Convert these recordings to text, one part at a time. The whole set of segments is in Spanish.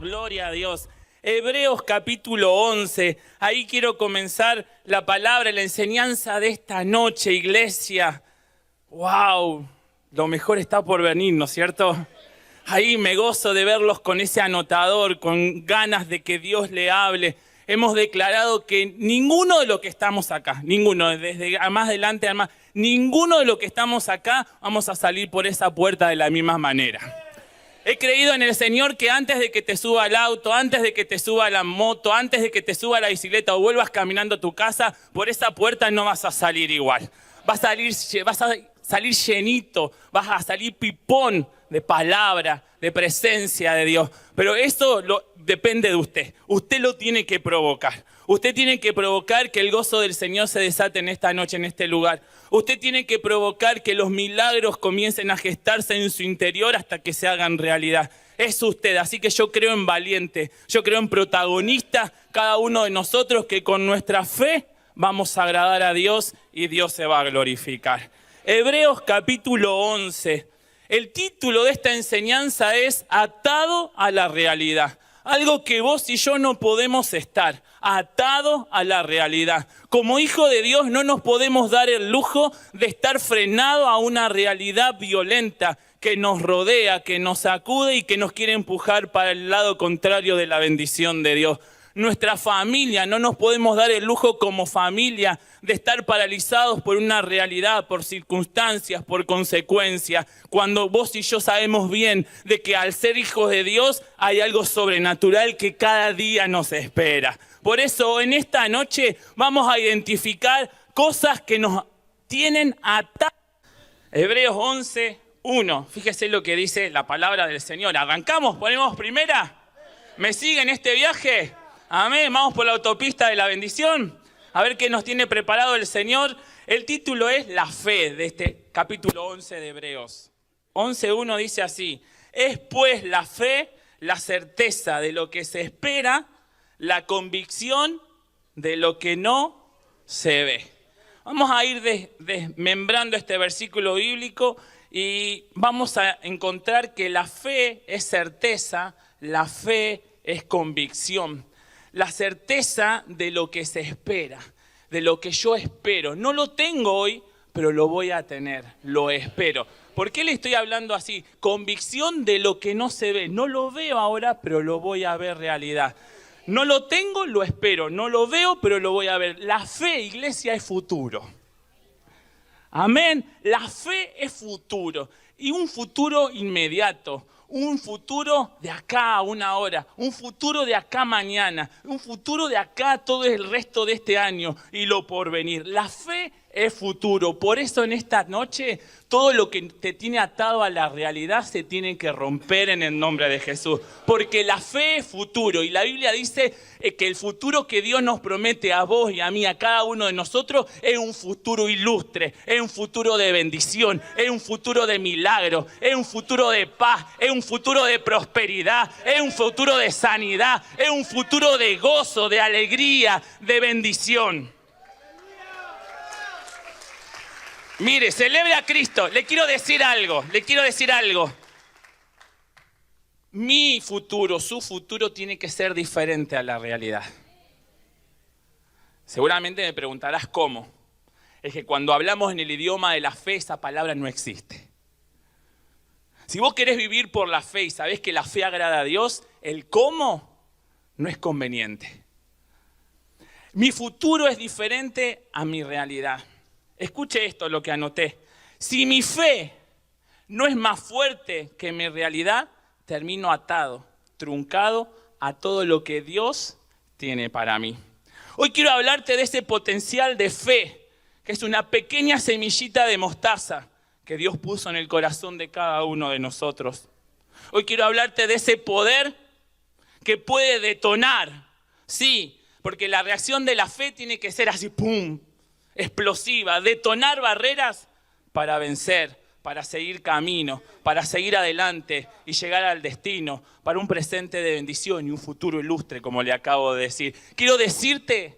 Gloria a Dios. Hebreos capítulo 11. Ahí quiero comenzar la palabra, la enseñanza de esta noche, iglesia. ¡Wow! Lo mejor está por venir, ¿no es cierto? Ahí me gozo de verlos con ese anotador, con ganas de que Dios le hable. Hemos declarado que ninguno de los que estamos acá, ninguno, desde más adelante a más, ninguno de los que estamos acá vamos a salir por esa puerta de la misma manera. He creído en el Señor que antes de que te suba al auto, antes de que te suba a la moto, antes de que te suba a la bicicleta o vuelvas caminando a tu casa, por esa puerta no vas a salir igual. Vas a salir llenito, vas a salir pipón de palabra, de presencia de Dios. Pero eso depende de usted. Usted lo tiene que provocar. Usted tiene que provocar que el gozo del Señor se desate en esta noche, en este lugar. Usted tiene que provocar que los milagros comiencen a gestarse en su interior hasta que se hagan realidad. Es usted, así que yo creo en valiente, yo creo en protagonista, cada uno de nosotros que con nuestra fe vamos a agradar a Dios y Dios se va a glorificar. Hebreos capítulo 11. El título de esta enseñanza es Atado a la realidad. Algo que vos y yo no podemos estar, atado a la realidad. Como hijo de Dios no nos podemos dar el lujo de estar frenado a una realidad violenta que nos rodea, que nos sacude y que nos quiere empujar para el lado contrario de la bendición de Dios. Nuestra familia, no nos podemos dar el lujo como familia de estar paralizados por una realidad, por circunstancias, por consecuencias, cuando vos y yo sabemos bien de que al ser hijos de Dios hay algo sobrenatural que cada día nos espera. Por eso en esta noche vamos a identificar cosas que nos tienen atados. Hebreos 11, 1. Fíjese lo que dice la palabra del Señor. ¿Arrancamos? ¿Ponemos primera? ¿Me siguen este viaje? Amén, vamos por la autopista de la bendición. A ver qué nos tiene preparado el Señor. El título es La fe de este capítulo 11 de Hebreos. 11.1 dice así: es pues la fe, la certeza de lo que se espera, la convicción de lo que no se ve. Vamos a ir desmembrando este versículo bíblico y vamos a encontrar que la fe es certeza, la fe es convicción. La certeza de lo que se espera, de lo que yo espero. No lo tengo hoy, pero lo voy a tener, lo espero. ¿Por qué le estoy hablando así? Convicción de lo que no se ve. No lo veo ahora, pero lo voy a ver realidad. No lo tengo, lo espero. No lo veo, pero lo voy a ver. La fe, iglesia, es futuro. Amén. La fe es futuro. Y un futuro inmediato. Un futuro de acá a una hora, un futuro de acá mañana, un futuro de acá todo el resto de este año y lo por venir. La fe es futuro. Por eso en esta noche todo lo que te tiene atado a la realidad se tiene que romper en el nombre de Jesús. Porque la fe es futuro y la Biblia dice que el futuro que Dios nos promete a vos y a mí, a cada uno de nosotros, es un futuro ilustre, es un futuro de bendición, es un futuro de milagro, es un futuro de paz, es un futuro de prosperidad, es un futuro de sanidad, es un futuro de gozo, de alegría, de bendición. Mire, celebre a Cristo. Le quiero decir algo. Mi futuro, su futuro tiene que ser diferente a la realidad. Seguramente me preguntarás cómo. Es que cuando hablamos en el idioma de la fe, esa palabra no existe. Si vos querés vivir por la fe y sabés que la fe agrada a Dios, el cómo no es conveniente. Mi futuro es diferente a mi realidad. Escuche esto, lo que anoté. Si mi fe no es más fuerte que mi realidad, termino atado, truncado a todo lo que Dios tiene para mí. Hoy quiero hablarte de ese potencial de fe, que es una pequeña semillita de mostaza que Dios puso en el corazón de cada uno de nosotros. Hoy quiero hablarte de ese poder que puede detonar, sí, porque la reacción de la fe tiene que ser así, ¡pum!, explosiva, detonar barreras para vencer, para seguir camino, para seguir adelante y llegar al destino, para un presente de bendición y un futuro ilustre, como le acabo de decir. Quiero decirte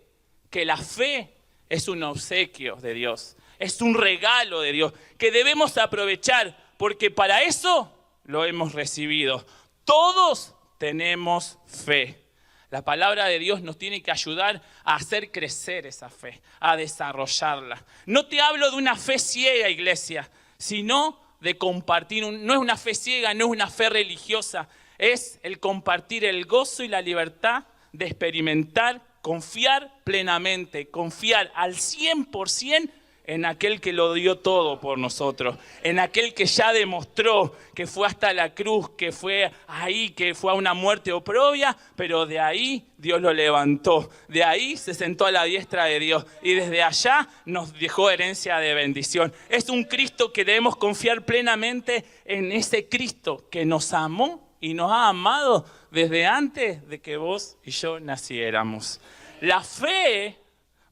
que la fe es un obsequio de Dios, es un regalo de Dios que debemos aprovechar porque para eso lo hemos recibido. Todos tenemos fe. La palabra de Dios nos tiene que ayudar a hacer crecer esa fe, a desarrollarla. No te hablo de una fe ciega, iglesia, sino de compartir. No es una fe ciega, no es una fe religiosa. Es el compartir el gozo y la libertad de experimentar, confiar plenamente, confiar al 100% en aquel que lo dio todo por nosotros, en aquel que ya demostró que fue hasta la cruz, que fue ahí, que fue a una muerte oprobia, pero de ahí Dios lo levantó, de ahí se sentó a la diestra de Dios y desde allá nos dejó herencia de bendición. Es un Cristo que debemos confiar plenamente en ese Cristo que nos amó y nos ha amado desde antes de que vos y yo naciéramos. La fe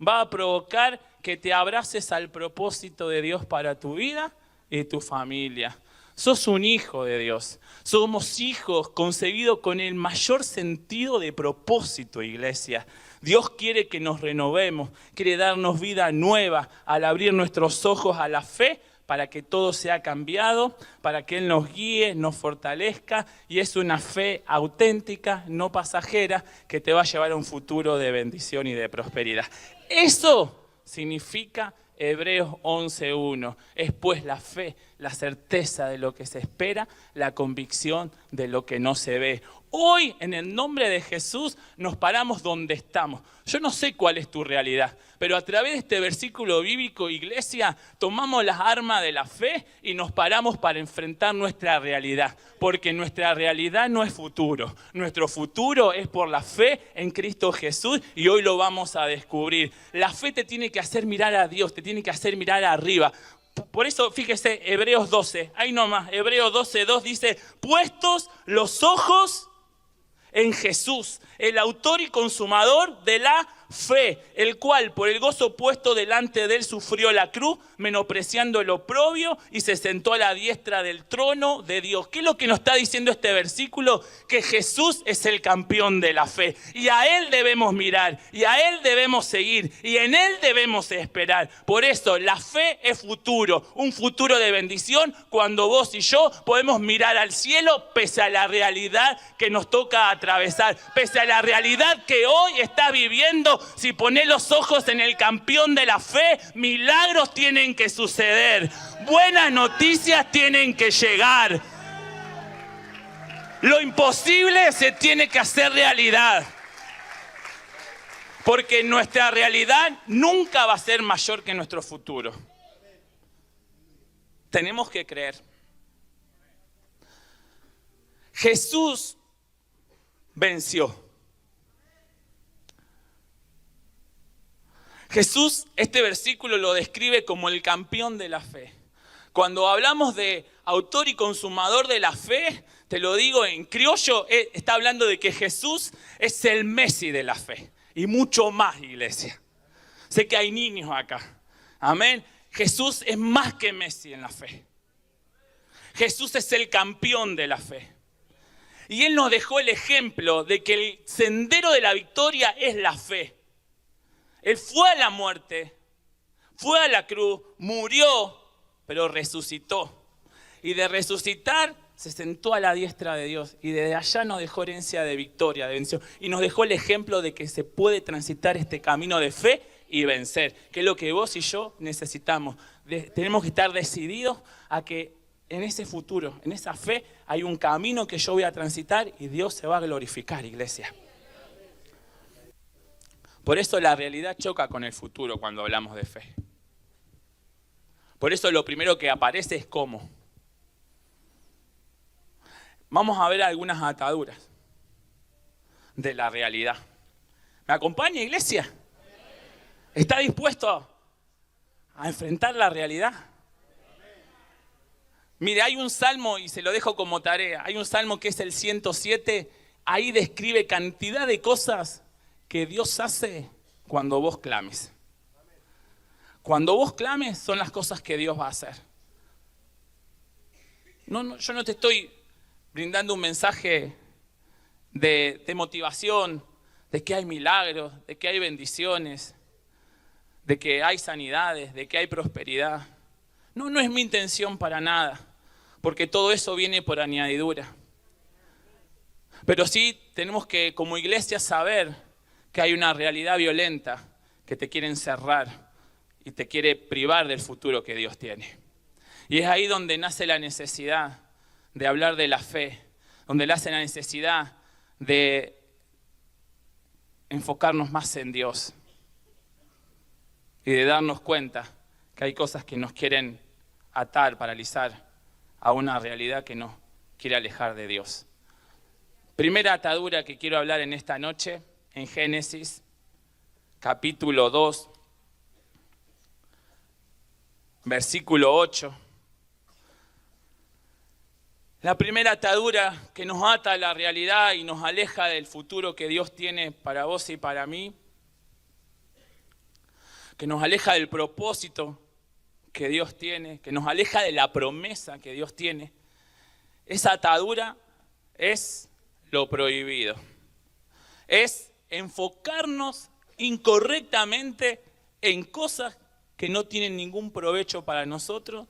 va a provocar que te abraces al propósito de Dios para tu vida y tu familia. Sos un hijo de Dios. Somos hijos concebidos con el mayor sentido de propósito, iglesia. Dios quiere que nos renovemos, quiere darnos vida nueva al abrir nuestros ojos a la fe para que todo sea cambiado, para que Él nos guíe, nos fortalezca. Y es una fe auténtica, no pasajera, que te va a llevar a un futuro de bendición y de prosperidad. Eso significa Hebreos 11:1. Es pues la fe, la certeza de lo que se espera, la convicción de lo que no se ve. Hoy, en el nombre de Jesús, nos paramos donde estamos. Yo no sé cuál es tu realidad, pero a través de este versículo bíblico, iglesia, tomamos las armas de la fe y nos paramos para enfrentar nuestra realidad. Porque nuestra realidad no es futuro. Nuestro futuro es por la fe en Cristo Jesús y hoy lo vamos a descubrir. La fe te tiene que hacer mirar a Dios, te tiene que hacer mirar arriba. Por eso, fíjese, Hebreos 12, ahí nomás, Hebreos 12:2 dice, puestos los ojos en Jesús, el autor y consumador de la fe, el cual por el gozo puesto delante de él sufrió la cruz, menospreciando el oprobio y se sentó a la diestra del trono de Dios. ¿Qué es lo que nos está diciendo este versículo? Que Jesús es el campeón de la fe y a Él debemos mirar y a Él debemos seguir y en Él debemos esperar. Por eso la fe es futuro, un futuro de bendición cuando vos y yo podemos mirar al cielo pese a la realidad que nos toca atravesar, pese a la realidad que hoy está viviendo. Si ponés los ojos en el campeón de la fe, milagros tienen que suceder, buenas noticias tienen que llegar. Lo imposible se tiene que hacer realidad, porque nuestra realidad nunca va a ser mayor que nuestro futuro. Tenemos que creer. Jesús venció. Jesús, este versículo lo describe como el campeón de la fe. Cuando hablamos de autor y consumador de la fe, te lo digo en criollo, está hablando de que Jesús es el Messi de la fe. Y mucho más, iglesia. Sé que hay niños acá. Amén. Jesús es más que Messi en la fe. Jesús es el campeón de la fe. Y Él nos dejó el ejemplo de que el sendero de la victoria es la fe. Él fue a la muerte, fue a la cruz, murió, pero resucitó. Y de resucitar se sentó a la diestra de Dios. Y desde allá nos dejó herencia de victoria, de bendición. Y nos dejó el ejemplo de que se puede transitar este camino de fe y vencer. Que es lo que vos y yo necesitamos. Tenemos que estar decididos a que en ese futuro, en esa fe, hay un camino que yo voy a transitar y Dios se va a glorificar, iglesia. Por eso la realidad choca con el futuro cuando hablamos de fe. Por eso lo primero que aparece es cómo. Vamos a ver algunas ataduras de la realidad. ¿Me acompaña, iglesia? ¿Está dispuesto a enfrentar la realidad? Mire, hay un salmo, y se lo dejo como tarea, hay un salmo que es el 107, ahí describe cantidad de cosas que Dios hace cuando vos clames. Cuando vos clames son las cosas que Dios va a hacer. Yo no te estoy brindando un mensaje de motivación, de que hay milagros, de que hay bendiciones, de que hay sanidades, de que hay prosperidad. No es mi intención para nada, porque todo eso viene por añadidura. Pero sí tenemos que, como iglesia, saber que hay una realidad violenta que te quiere encerrar y te quiere privar del futuro que Dios tiene. Y es ahí donde nace la necesidad de hablar de la fe, donde nace la necesidad de enfocarnos más en Dios y de darnos cuenta que hay cosas que nos quieren atar, paralizar a una realidad que nos quiere alejar de Dios. Primera atadura que quiero hablar en esta noche, en Génesis, capítulo 2, versículo 8. La primera atadura que nos ata a la realidad y nos aleja del futuro que Dios tiene para vos y para mí, que nos aleja del propósito que Dios tiene, que nos aleja de la promesa que Dios tiene. Esa atadura es lo prohibido. Es enfocarnos incorrectamente en cosas que no tienen ningún provecho para nosotros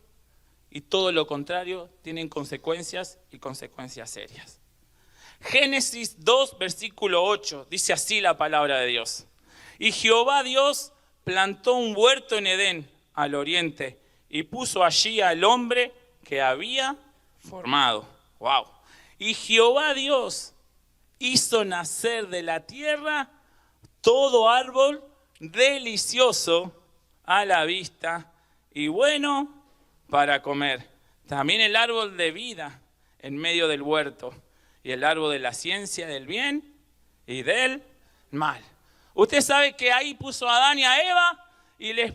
y todo lo contrario, tienen consecuencias y consecuencias serias. Génesis 2, versículo 8, dice así la palabra de Dios. Y Jehová Dios plantó un huerto en Edén, al oriente, y puso allí al hombre que había formado. ¡Wow! Y Jehová Dios hizo nacer de la tierra todo árbol delicioso a la vista y bueno para comer. También el árbol de vida en medio del huerto y el árbol de la ciencia del bien y del mal. Usted sabe que ahí puso a Adán y a Eva y les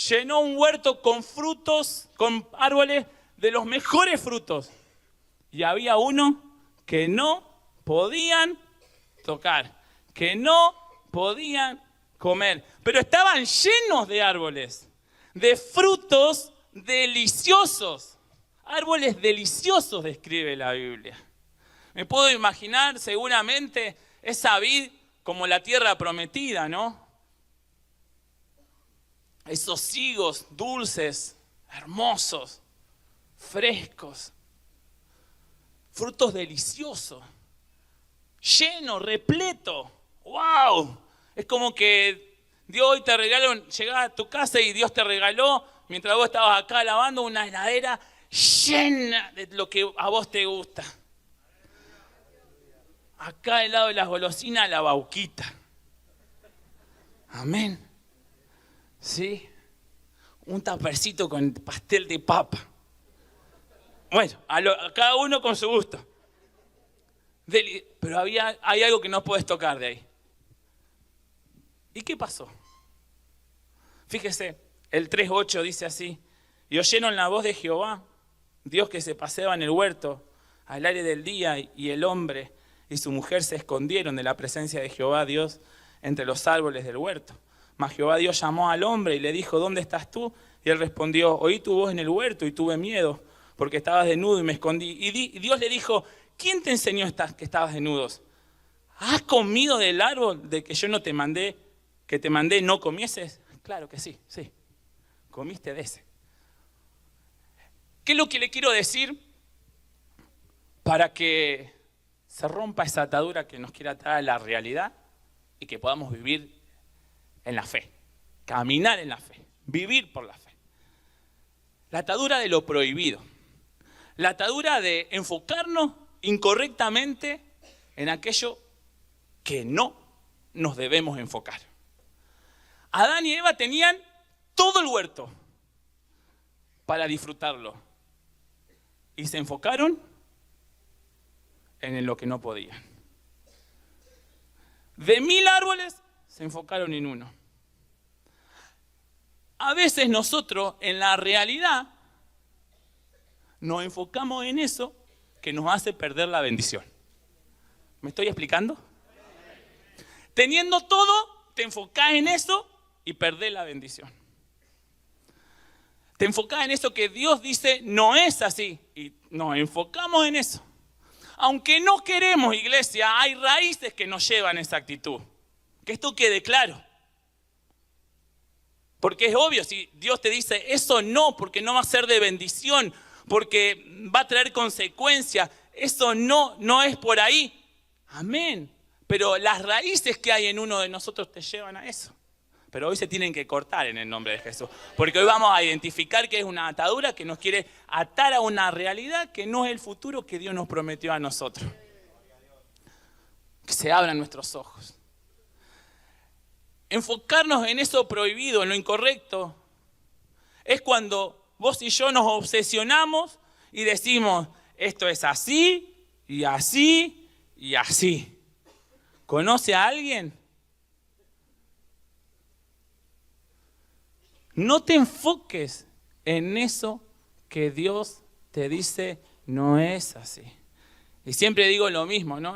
llenó un huerto con frutos, con árboles de los mejores frutos. Y había uno que no podían tocar, que no podían comer, pero estaban llenos de árboles, de frutos deliciosos. Árboles deliciosos describe la Biblia. Me puedo imaginar seguramente esa vid como la tierra prometida, ¿no? Esos higos dulces, hermosos, frescos, frutos deliciosos, lleno, repleto. ¡Wow! Es como que Dios hoy te regaló, llegás a tu casa y Dios te regaló, mientras vos estabas acá lavando, una heladera llena de lo que a vos te gusta. Acá al lado de las golosinas, la bauquita. Amén. ¿Sí? Un tapercito con pastel de papa. Bueno, a cada uno con su gusto. Pero hay algo que no puedes tocar de ahí. ¿Y qué pasó? Fíjese, el 3:8 dice así: y oyeron la voz de Jehová, Dios que se paseaba en el huerto al aire del día, y el hombre y su mujer se escondieron de la presencia de Jehová Dios entre los árboles del huerto. Mas Jehová Dios llamó al hombre y le dijo: ¿dónde estás tú? Y él respondió: oí tu voz en el huerto y tuve miedo, porque estabas desnudo y me escondí. Y Dios le dijo: ¿quién te enseñó que estabas desnudo? ¿Has comido del árbol de que yo no te mandé, que te mandé no comieses? Claro que sí, sí. Comiste de ese. ¿Qué es lo que le quiero decir? Para que se rompa esa atadura que nos quiere atar a la realidad y que podamos vivir en la fe, caminar en la fe, vivir por la fe. La atadura de lo prohibido, la atadura de enfocarnos incorrectamente en aquello que no nos debemos enfocar. Adán y Eva tenían todo el huerto para disfrutarlo y se enfocaron en lo que no podían. De 1000 árboles se enfocaron en uno. A veces nosotros en la realidad nos enfocamos en eso que nos hace perder la bendición. ¿Me estoy explicando? Teniendo todo, te enfocás en eso y perdés la bendición. Te enfocás en eso que Dios dice no es así y nos enfocamos en eso. Aunque no queremos, iglesia, hay raíces que nos llevan a esa actitud. Que esto quede claro. Porque es obvio, si Dios te dice eso no, porque no va a ser de bendición, porque va a traer consecuencias, eso no es por ahí. Amén. Pero las raíces que hay en uno de nosotros te llevan a eso. Pero hoy se tienen que cortar en el nombre de Jesús. Porque hoy vamos a identificar que es una atadura que nos quiere atar a una realidad que no es el futuro que Dios nos prometió a nosotros. Que se abran nuestros ojos. Enfocarnos en eso prohibido, en lo incorrecto, es cuando vos y yo nos obsesionamos y decimos, esto es así, y así, y así. ¿Conoce a alguien? No te enfoques en eso que Dios te dice no es así. Y siempre digo lo mismo, ¿no?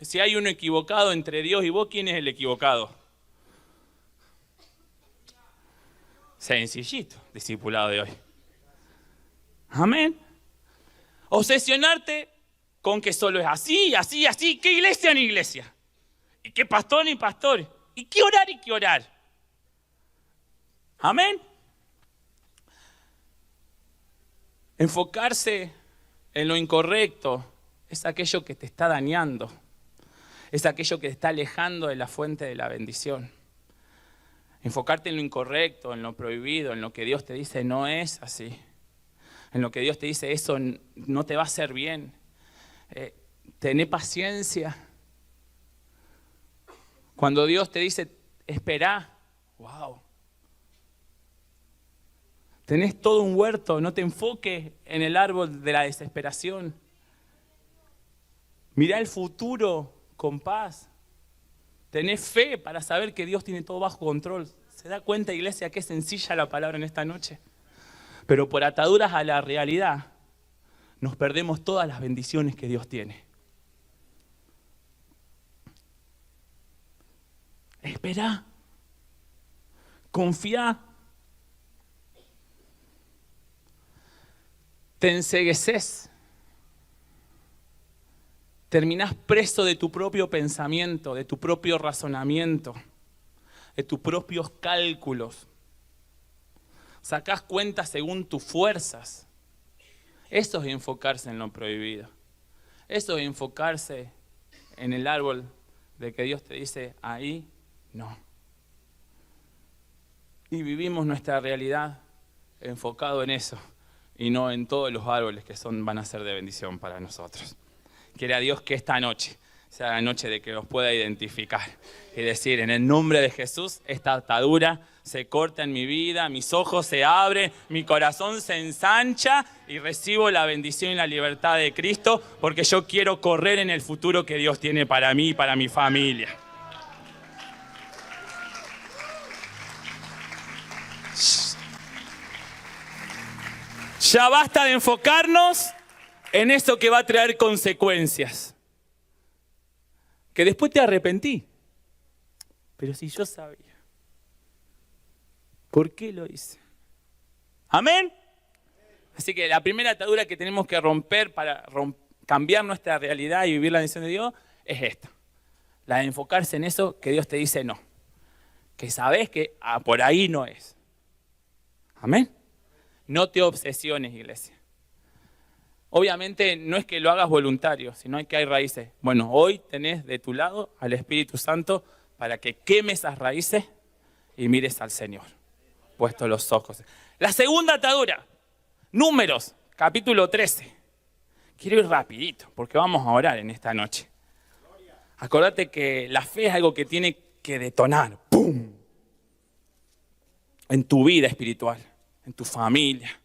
Si hay uno equivocado entre Dios y vos, ¿quién es el equivocado? Sencillito, discipulado de hoy. Amén. Obsesionarte con que solo es así, así, así. ¿Qué iglesia ni iglesia? ¿Y qué pastor ni pastor? ¿Y qué orar y qué orar? Amén. Enfocarse en lo incorrecto es aquello que te está dañando. Es aquello que te está alejando de la fuente de la bendición. Enfocarte en lo incorrecto, en lo prohibido, en lo que Dios te dice no es así. En lo que Dios te dice eso no te va a hacer bien. Tené paciencia. Cuando Dios te dice esperá, wow. Tenés todo un huerto, no te enfoques en el árbol de la desesperación. Mirá el futuro con paz. Tenés fe para saber que Dios tiene todo bajo control. ¿Se da cuenta, iglesia, qué sencilla la palabra en esta noche? Pero por ataduras a la realidad, nos perdemos todas las bendiciones que Dios tiene. Esperá. Confía. Te encegueces. Terminás preso de tu propio pensamiento, de tu propio razonamiento, de tus propios cálculos. Sacás cuentas según tus fuerzas. Eso es enfocarse en lo prohibido. Eso es enfocarse en el árbol de que Dios te dice, ahí no. Y vivimos nuestra realidad enfocado en eso y no en todos los árboles que van a ser de bendición para nosotros. Quiera Dios que esta noche sea la noche de que los pueda identificar y decir, en el nombre de Jesús, esta atadura se corta en mi vida, mis ojos se abren, mi corazón se ensancha y recibo la bendición y la libertad de Cristo porque yo quiero correr en el futuro que Dios tiene para mí y para mi familia. Ya basta de enfocarnos en eso que va a traer consecuencias. Que después te arrepentí. Pero si yo sabía. ¿Por qué lo hice? ¿Amén? Así que la primera atadura que tenemos que romper para cambiar nuestra realidad y vivir la bendición de Dios es esta. La de enfocarse en eso que Dios te dice no. Que sabes que por ahí no es. ¿Amén? No te obsesiones, iglesia. Obviamente no es que lo hagas voluntario, sino que hay raíces. Bueno, hoy tenés de tu lado al Espíritu Santo para que quemes esas raíces y mires al Señor, puestos los ojos. La segunda atadura, Números, capítulo 13. Quiero ir rapidito, porque vamos a orar en esta noche. Acordate que la fe es algo que tiene que detonar, ¡pum!, en tu vida espiritual, en tu familia,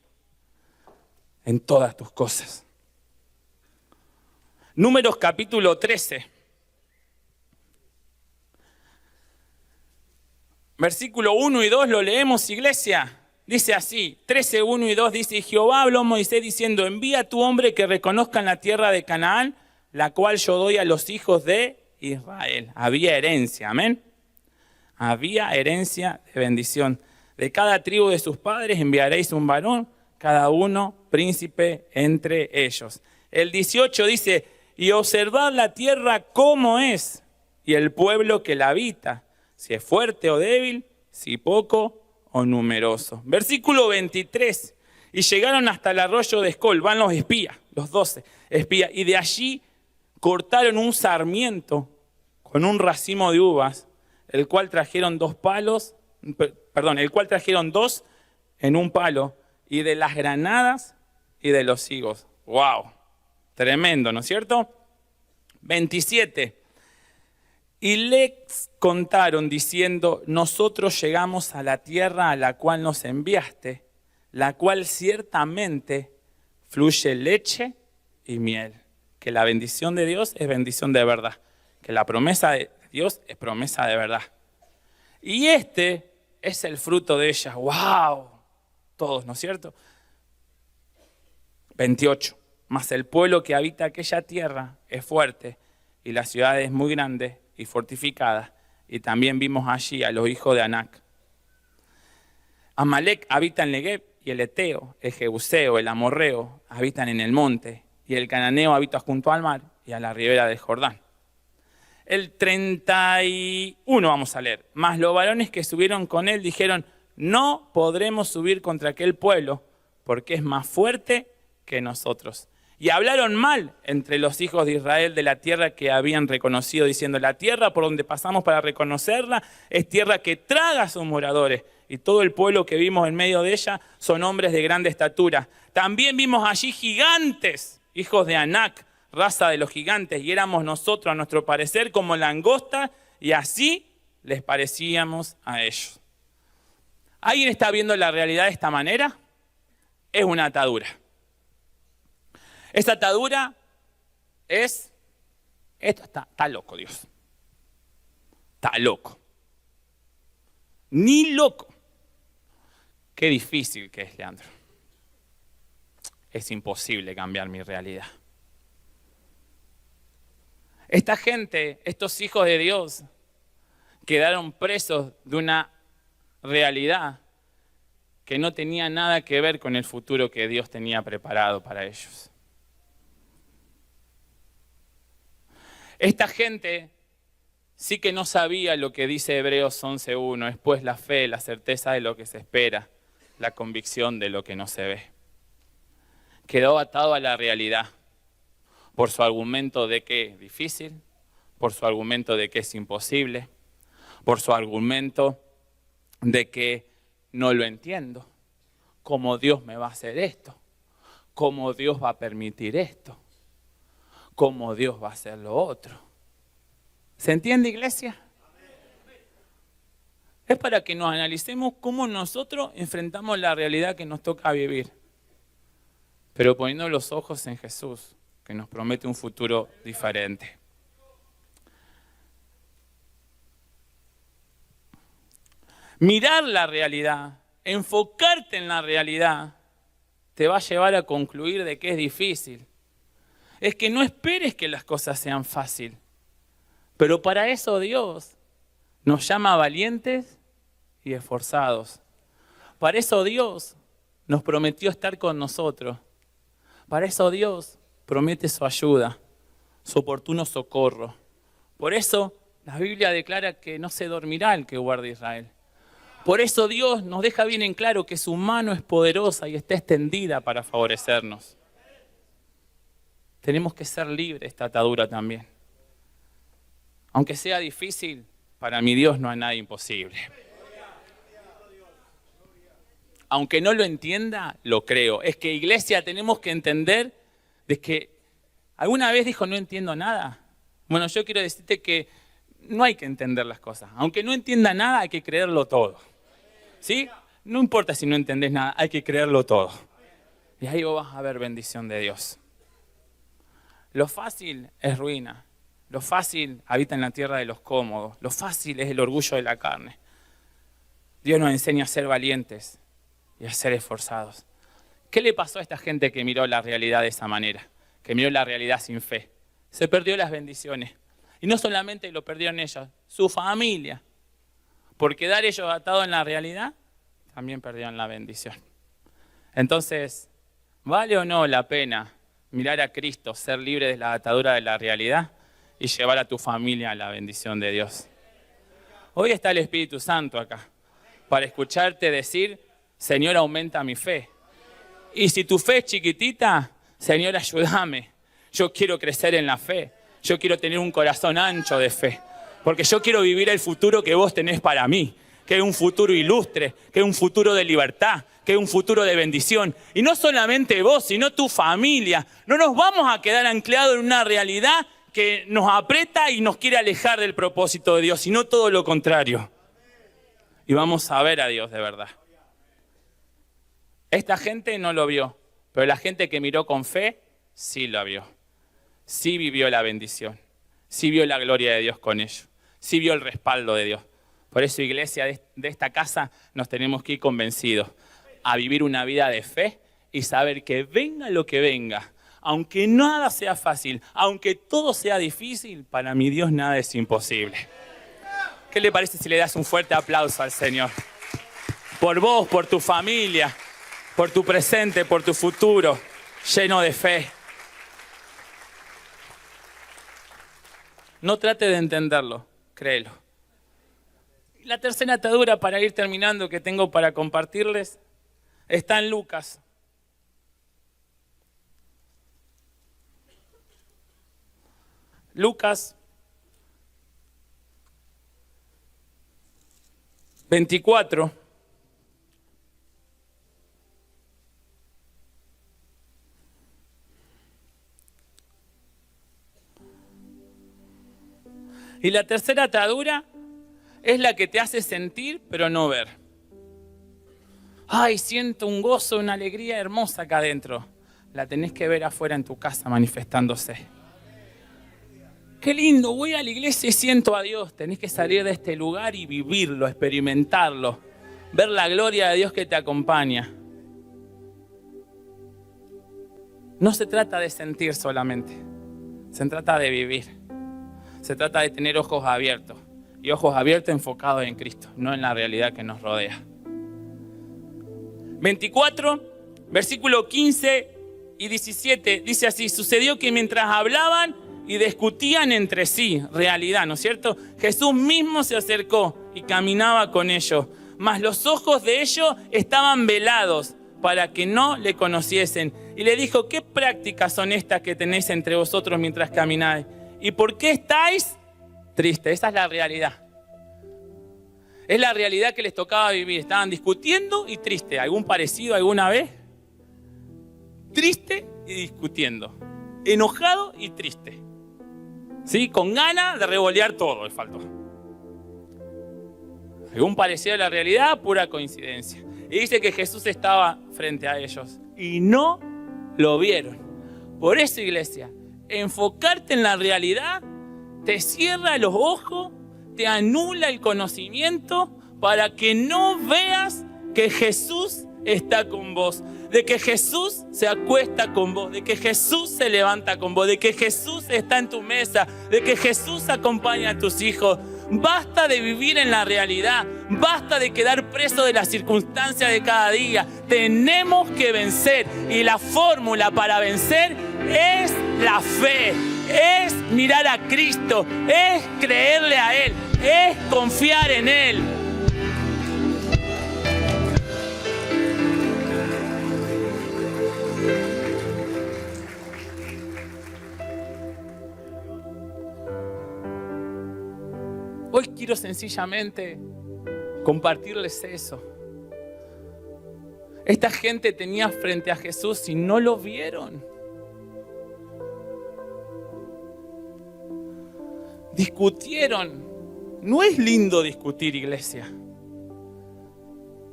en todas tus cosas. Números capítulo 13. Versículo 1 y 2 lo leemos, iglesia. Dice así, 13, 1 y 2 dice, y Jehová habló a Moisés diciendo, envía a tu hombre que reconozcan la tierra de Canaán, la cual yo doy a los hijos de Israel. Había herencia, amén. Había herencia de bendición. De cada tribu de sus padres enviaréis un varón, cada uno príncipe entre ellos. El 18 dice, y observad la tierra cómo es, y el pueblo que la habita, si es fuerte o débil, si poco o numeroso. Versículo 23, y llegaron hasta el arroyo de Escol, van los espías, los 12 espías, y de allí cortaron un sarmiento con un racimo de uvas, el cual trajeron dos en un palo, y de las granadas y de los higos. ¡Wow! Tremendo, ¿no es cierto? 27. Y les contaron diciendo, nosotros llegamos a la tierra a la cual nos enviaste, la cual ciertamente fluye leche y miel. Que la bendición de Dios es bendición de verdad. Que la promesa de Dios es promesa de verdad. Y este es el fruto de ella. ¡Wow! Todos, ¿no es cierto? 28. Mas el pueblo que habita aquella tierra es fuerte y la ciudad es muy grande y fortificada. Y también vimos allí a los hijos de Anac. Amalek habita en Negev y el Eteo, el Jebuseo, el Amorreo habitan en el monte y el Cananeo habita junto al mar y a la ribera del Jordán. El 31 vamos a leer. Mas los varones que subieron con él dijeron, no podremos subir contra aquel pueblo porque es más fuerte que nosotros. Y hablaron mal entre los hijos de Israel de la tierra que habían reconocido, diciendo, la tierra por donde pasamos para reconocerla es tierra que traga a sus moradores. Y todo el pueblo que vimos en medio de ella son hombres de grande estatura. También vimos allí gigantes, hijos de Anac, raza de los gigantes, y éramos nosotros, a nuestro parecer, como langosta, y así les parecíamos a ellos. ¿Alguien está viendo la realidad de esta manera? Es una atadura. Esta atadura es, esto está loco Dios. Está loco. Ni loco. Qué difícil que es, Leandro. Es imposible cambiar mi realidad. Esta gente, estos hijos de Dios, quedaron presos de una realidad que no tenía nada que ver con el futuro que Dios tenía preparado para ellos. Esta gente sí que no sabía lo que dice Hebreos 11:1, es pues la fe, la certeza de lo que se espera, la convicción de lo que no se ve. Quedó atado a la realidad por su argumento de que es difícil, por su argumento de que es imposible, por su argumento de que no lo entiendo. ¿Cómo Dios me va a hacer esto? ¿Cómo Dios va a permitir esto? ¿Cómo Dios va a hacer lo otro? ¿Se entiende, iglesia? Es para que nos analicemos cómo nosotros enfrentamos la realidad que nos toca vivir, pero poniendo los ojos en Jesús, que nos promete un futuro diferente. Mirar la realidad, enfocarte en la realidad, te va a llevar a concluir de que es difícil. Es que no esperes que las cosas sean fáciles. Pero para eso Dios nos llama valientes y esforzados. Para eso Dios nos prometió estar con nosotros. Para eso Dios promete su ayuda, su oportuno socorro. Por eso la Biblia declara que no se dormirá el que guarde Israel. Por eso Dios nos deja bien en claro que su mano es poderosa y está extendida para favorecernos. Tenemos que ser libres de esta atadura también. Aunque sea difícil, para mi Dios no hay nada imposible. Aunque no lo entienda, lo creo. Es que, iglesia, tenemos que entender de que alguna vez dijo no entiendo nada. Bueno, yo quiero decirte que no hay que entender las cosas. Aunque no entienda nada, hay que creerlo todo. ¿Sí? No importa si no entendés nada, hay que creerlo todo. Y ahí vos vas a ver bendición de Dios. Lo fácil es ruina. Lo fácil habita en la tierra de los cómodos. Lo fácil es el orgullo de la carne. Dios nos enseña a ser valientes y a ser esforzados. ¿Qué le pasó a esta gente que miró la realidad de esa manera? Que miró la realidad sin fe. Se perdió las bendiciones. Y no solamente lo perdieron ellos, su familia. Por quedar ellos atados en la realidad, también perdieron la bendición. Entonces, ¿vale o no la pena mirar a Cristo, ser libre de la atadura de la realidad y llevar a tu familia a la bendición de Dios? Hoy está el Espíritu Santo acá para escucharte decir, Señor, aumenta mi fe. Y si tu fe es chiquitita, Señor, ayúdame. Yo quiero crecer en la fe. Yo quiero tener un corazón ancho de fe, porque yo quiero vivir el futuro que vos tenés para mí, que es un futuro ilustre, que es un futuro de libertad, que es un futuro de bendición. Y no solamente vos, sino tu familia. No nos vamos a quedar anclados en una realidad que nos aprieta y nos quiere alejar del propósito de Dios, sino todo lo contrario. Y vamos a ver a Dios de verdad. Esta gente no lo vio, pero la gente que miró con fe, sí lo vio. Sí vivió la bendición, sí vio la gloria de Dios con ellos, sí vio el respaldo de Dios. Por eso, iglesia de esta casa, nos tenemos que ir convencidos a vivir una vida de fe y saber que venga lo que venga, aunque nada sea fácil, aunque todo sea difícil, para mi Dios nada es imposible. ¿Qué le parece si le das un fuerte aplauso al Señor? Por vos, por tu familia, por tu presente, por tu futuro, lleno de fe. No trate de entenderlo, créelo. La tercera atadura, para ir terminando, que tengo para compartirles, está en Lucas. Lucas 24. Y la tercera atadura es la que te hace sentir, pero no ver. Ay, siento un gozo, una alegría hermosa acá adentro. La tenés que ver afuera en tu casa manifestándose. Qué lindo, voy a la iglesia y siento a Dios. Tenés que salir de este lugar y vivirlo, experimentarlo. Ver la gloria de Dios que te acompaña. No se trata de sentir solamente. Se trata de vivir. Se trata de tener ojos abiertos. Y ojos abiertos enfocados en Cristo, no en la realidad que nos rodea. 24, versículo 15 y 17, dice así: sucedió que mientras hablaban y discutían entre sí, realidad, ¿no es cierto? Jesús mismo se acercó y caminaba con ellos, mas los ojos de ellos estaban velados para que no le conociesen. Y le dijo: ¿qué prácticas son estas que tenéis entre vosotros mientras camináis? ¿Y por qué estáis tristes? Esa es la realidad. Es la realidad que les tocaba vivir. Estaban discutiendo y tristes. ¿Algún parecido alguna vez? Triste y discutiendo. Enojado y triste. ¿Sí? Con ganas de revolear todo, le faltó. ¿Algún parecido a la realidad? Pura coincidencia. Y dice que Jesús estaba frente a ellos y no lo vieron. Por eso, iglesia, enfocarte en la realidad te cierra los ojos, te anula el conocimiento para que no veas que Jesús está con vos, de que Jesús se acuesta con vos, de que Jesús se levanta con vos, de que Jesús está en tu mesa, de que Jesús acompaña a tus hijos. Basta de vivir en la realidad, basta de quedar preso de las circunstancias de cada día. Tenemos que vencer y la fórmula para vencer es la fe, es mirar a Cristo, es creerle a Él, es confiar en Él. Hoy quiero sencillamente compartirles eso. Esta gente tenía frente a Jesús y no lo vieron. Discutieron. No es lindo discutir, iglesia.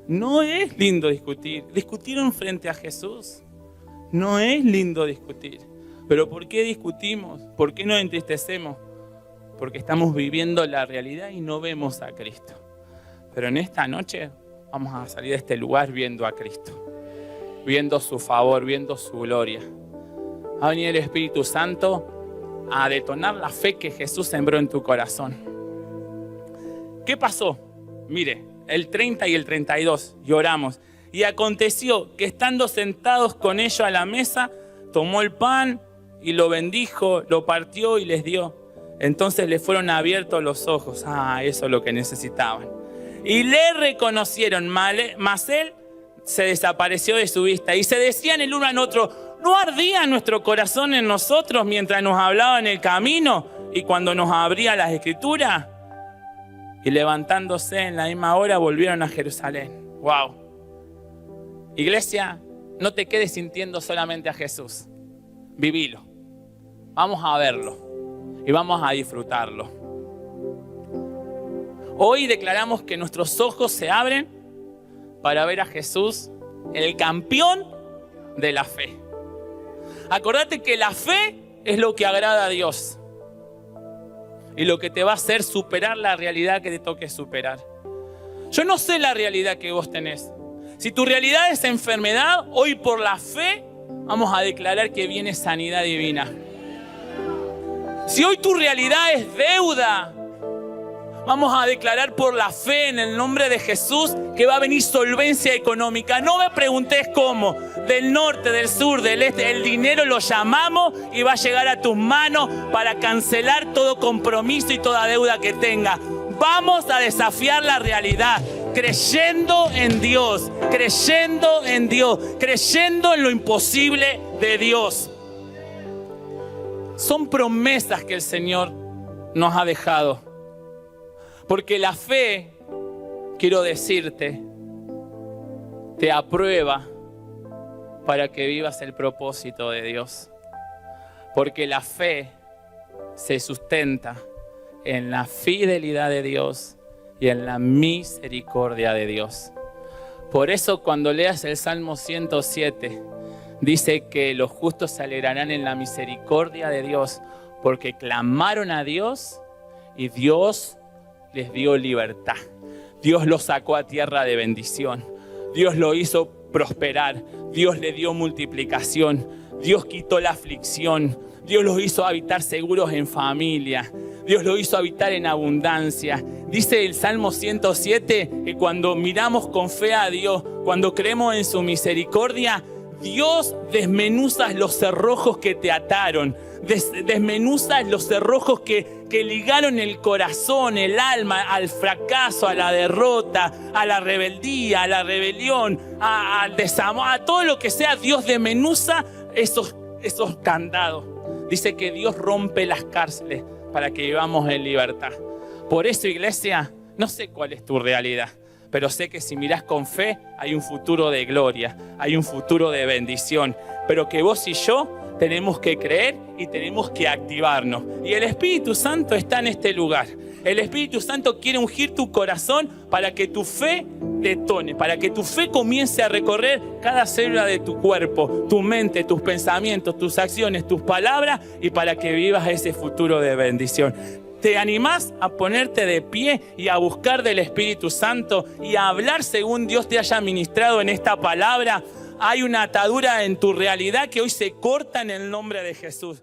No es lindo discutir. Discutieron frente a Jesús. No es lindo discutir. Pero ¿por qué discutimos? ¿Por qué nos entristecemos? Porque estamos viviendo la realidad y no vemos a Cristo. Pero en esta noche vamos a salir de este lugar viendo a Cristo, viendo su favor, viendo su gloria. Va a venir el Espíritu Santo a detonar la fe que Jesús sembró en tu corazón. ¿Qué pasó? Mire, el 30 y el 32, y oramos. Y aconteció que estando sentados con ellos a la mesa, tomó el pan y lo bendijo, lo partió y les dio. Entonces le fueron abiertos los ojos. Eso es lo que necesitaban. Y le reconocieron, mas él se desapareció de su vista. Y se decían el uno al otro, ¿no ardía nuestro corazón en nosotros mientras nos hablaba en el camino y cuando nos abría las Escrituras? Y levantándose en la misma hora volvieron a Jerusalén. ¡Wow! Iglesia, no te quedes sintiendo solamente a Jesús. Vivilo. Vamos a verlo y vamos a disfrutarlo. Hoy declaramos que nuestros ojos se abren para ver a Jesús, el campeón de la fe. Acordate que la fe es lo que agrada a Dios y lo que te va a hacer superar la realidad que te toque superar. Yo no sé la realidad que vos tenés. Si tu realidad es enfermedad, hoy por la fe vamos a declarar que viene sanidad divina. Si hoy tu realidad es deuda, vamos a declarar por la fe en el nombre de Jesús que va a venir solvencia económica. No me preguntes cómo, del norte, del sur, del este, el dinero lo llamamos y va a llegar a tus manos para cancelar todo compromiso y toda deuda que tengas. Vamos a desafiar la realidad, creyendo en Dios, creyendo en Dios, creyendo en lo imposible de Dios. Son promesas que el Señor nos ha dejado. Porque la fe, quiero decirte, te aprueba para que vivas el propósito de Dios. Porque la fe se sustenta en la fidelidad de Dios y en la misericordia de Dios. Por eso cuando leas el Salmo 107, dice que los justos se alegrarán en la misericordia de Dios, porque clamaron a Dios y Dios les dio libertad. Dios los sacó a tierra de bendición. Dios lo hizo prosperar. Dios le dio multiplicación. Dios quitó la aflicción. Dios los hizo habitar seguros en familia. Dios los hizo habitar en abundancia. Dice el Salmo 107 que cuando miramos con fe a Dios, cuando creemos en su misericordia, Dios desmenuza los cerrojos que te ataron. Desmenuza los cerrojos que ligaron el corazón, el alma, al fracaso, a la derrota, a la rebeldía, a la rebelión, al desamor, a todo lo que sea. Dios desmenuza esos candados. Dice que Dios rompe las cárceles para que vivamos en libertad. Por eso, iglesia, no sé cuál es tu realidad, pero sé que si mirás con fe, hay un futuro de gloria, hay un futuro de bendición, pero que vos y yo tenemos que creer y tenemos que activarnos. Y el Espíritu Santo está en este lugar. El Espíritu Santo quiere ungir tu corazón para que tu fe detone, para que tu fe comience a recorrer cada célula de tu cuerpo, tu mente, tus pensamientos, tus acciones, tus palabras, y para que vivas ese futuro de bendición. ¿Te animás a ponerte de pie y a buscar del Espíritu Santo y a hablar según Dios te haya ministrado en esta palabra? Hay una atadura en tu realidad que hoy se corta en el nombre de Jesús.